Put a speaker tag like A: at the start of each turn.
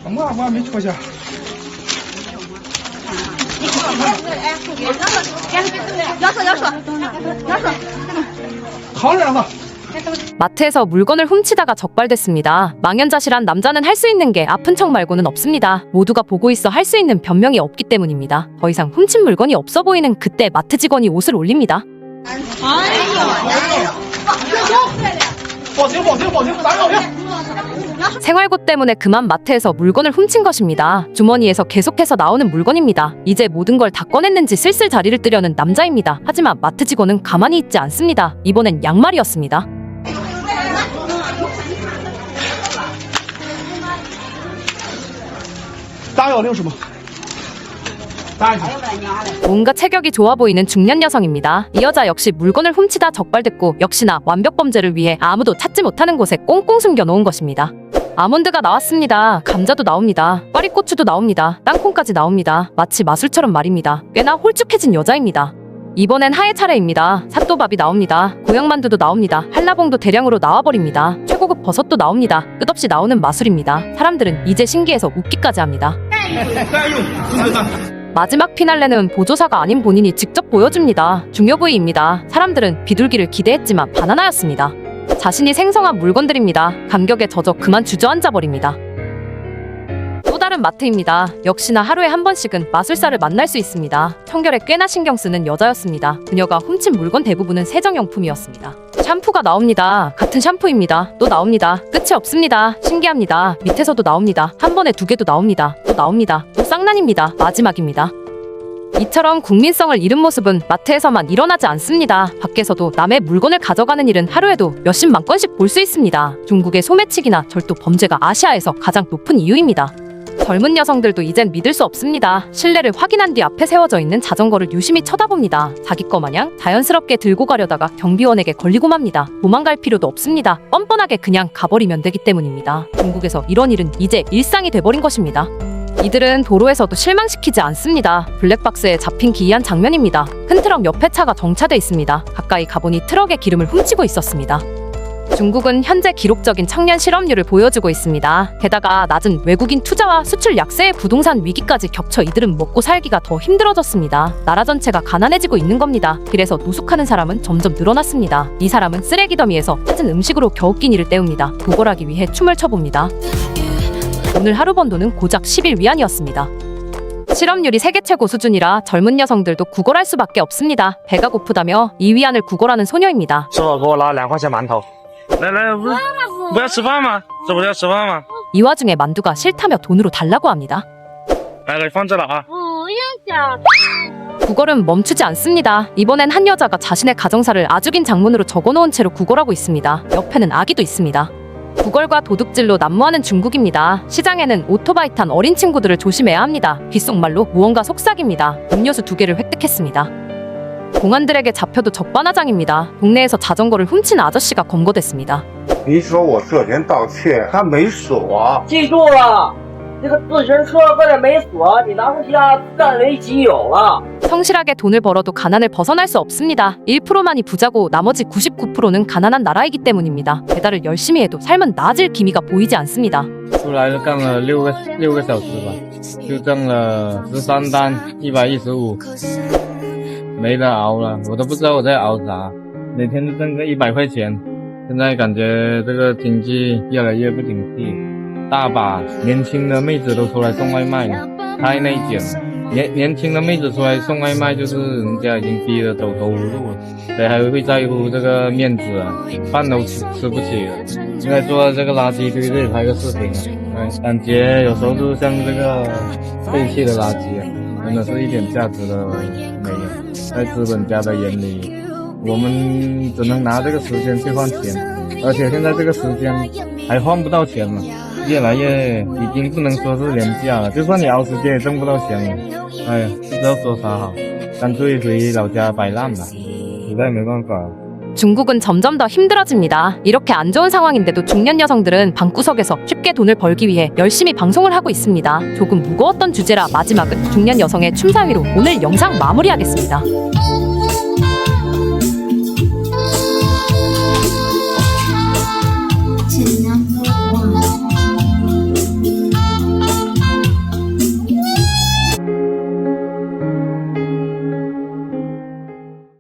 A: 我没出去。扛着让他。
B: 마트에서 물건을 훔치다가 적발됐습니다. 망연자실한 남자는 할 수 있는 게 아픈 척 말고는 없습니다. 모두가 보고 있어 할 수 있는 변명이 없기 때문입니다. 더 이상 훔친 물건이 없어 보이는 그때 마트 직원이 옷을 올립니다. 생활고 때문에 그만 마트에서 물건을 훔친 것입니다. 주머니에서 계속해서 나오는 물건입니다. 이제 모든 걸 다 꺼냈는지 슬슬 자리를 뜨려는 남자입니다. 하지만 마트 직원은 가만히 있지 않습니다. 이번엔 양말이었습니다. 뭔가 체격이 좋아 보이는 중년 여성입니다. 이 여자 역시 물건을 훔치다 적발됐고 역시나 완벽 범죄를 위해 아무도 찾지 못하는 곳에 꽁꽁 숨겨놓은 것입니다. 아몬드가 나왔습니다. 감자도 나옵니다. 파리고추도 나옵니다. 땅콩까지 나옵니다. 마치 마술처럼 말입니다. 꽤나 홀쭉해진 여자입니다. 이번엔 하의 차례입니다. 삿도밥이 나옵니다. 고향만두도 나옵니다. 한라봉도 대량으로 나와버립니다. 최고급 버섯도 나옵니다. 끝없이 나오는 마술입니다. 사람들은 이제 신기해서 웃기까지 합니다. 마지막 피날레는 보조사가 아닌 본인이 직접 보여줍니다. 중요 부위입니다. 사람들은 비둘기를 기대했지만 바나나였습니다. 자신이 생성한 물건들입니다. 감격에 젖어 그만 주저앉아버립니다. 또 다른 마트입니다. 역시나 하루에 한 번씩은 마술사를 만날 수 있습니다. 청결에 꽤나 신경 쓰는 여자였습니다. 그녀가 훔친 물건 대부분은 세정용품이었습니다. 샴푸가 나옵니다. 같은 샴푸입니다. 또 나옵니다. 끝이 없습니다. 신기합니다. 밑에서도 나옵니다. 한 번에 2개도 나옵니다. 또 나옵니다. 또 쌍난입니다. 마지막입니다. 이처럼 국민성을 잃은 모습은 마트에서만 일어나지 않습니다. 밖에서도 남의 물건을 가져가는 일은 하루에도 몇십만 건씩 볼 수 있습니다. 중국의 소매치기나 절도 범죄가 아시아에서 가장 높은 이유입니다. 젊은 여성들도 이젠 믿을 수 없습니다. 실내를 확인한 뒤 앞에 세워져 있는 자전거를 유심히 쳐다봅니다. 자기 거 마냥 자연스럽게 들고 가려다가 경비원에게 걸리고 맙니다. 도망갈 필요도 없습니다. 뻔뻔하게 그냥 가버리면 되기 때문입니다. 중국에서 이런 일은 이제 일상이 돼버린 것입니다. 이들은 도로에서도 실망시키지 않습니다. 블랙박스에 잡힌 기이한 장면입니다. 큰 트럭 옆에 차가 정차돼 있습니다. 가까이 가보니 트럭에 기름을 훔치고 있었습니다. 중국은 현재 기록적인 청년 실업률을 보여주고 있습니다. 게다가 낮은 외국인 투자와 수출 약세의 부동산 위기까지 겹쳐 이들은 먹고 살기가 더 힘들어졌습니다. 나라 전체가 가난해지고 있는 겁니다. 길에서 노숙하는 사람은 점점 늘어났습니다. 이 사람은 쓰레기 더미에서 찾은 음식으로 겨우 끼니를 때웁니다. 구걸하기 위해 춤을 춰봅니다. 오늘 하루 번 돈은 고작 10일 위안이었습니다. 실업률이 세계 최고 수준이라 젊은 여성들도 구걸할 수밖에 없습니다. 배가 고프다며 2위안을 구걸하는 소녀입니다.
C: 师傅给我拉2块钱馒头。来来，不要吃饭吗？这不是要吃饭吗？
B: 이 와중에 만두가 싫다며 돈으로 달라고 합니다.
C: 来了，放这了啊。
B: 구걸은 멈추지 않습니다. 이번엔 한 여자가 자신의 가정사를 아주 긴 장문으로 적어놓은 채로 구걸하고 있습니다. 옆에는 아기도 있습니다. 구걸과 도둑질로 난무하는 중국입니다. 시장에는 오토바이 탄 어린 친구들을 조심해야 합니다. 귓속말로 무언가 속삭입니다. 음료수 2개를 획득했습니다. 공안들에게 잡혀도 적반하장입니다. 동네에서 자전거를 훔친 아저씨가 검거됐습니다.
D: 你说我这人盗窃，他没锁。
E: 记住了，这个自行车搁这没锁，你拿回家占为己有了。
B: 성실하게 돈을 벌어도 가난을 벗어날 수 없습니다. 1%만이 부자고 나머지 99%는 가난한 나라이기 때문입니다. 배달을 열심히 해도 삶은 나아질 기미가 보이지 않습니다.
F: 出来干了6个小时吧，就挣了13单115，没得熬了，我都不知道我在熬啥，每天都挣个100块钱。现在感觉这个经济越来越不景气，大把年轻的妹子都出来送外卖了，太内卷了。年轻的妹子出来送外卖，就是人家已经逼得走投无路了，谁还会在乎这个面子啊？饭都吃不起了。应该做这个垃圾堆这里拍个视频啊，感觉有时候就像这个废弃的垃圾啊，真的是一点价值都没有。在资本家的眼里，我们只能拿这个时间去换钱，而且现在这个时间还换不到钱了。 越来越已经不能说是廉价了，就算你熬时间也挣不到钱了。哎呀，不知道说啥好，干脆回老家摆烂吧，实在没办法。
B: 중국은 점점 더 힘들어집니다. 이렇게 안 좋은 상황인데도 중년 여성들은 방구석에서 쉽게 돈을 벌기 위해 열심히 방송을 하고 있습니다. 조금 무거웠던 주제라 마지막은 중년 여성의 춤사위로 오늘 영상 마무리하겠습니다.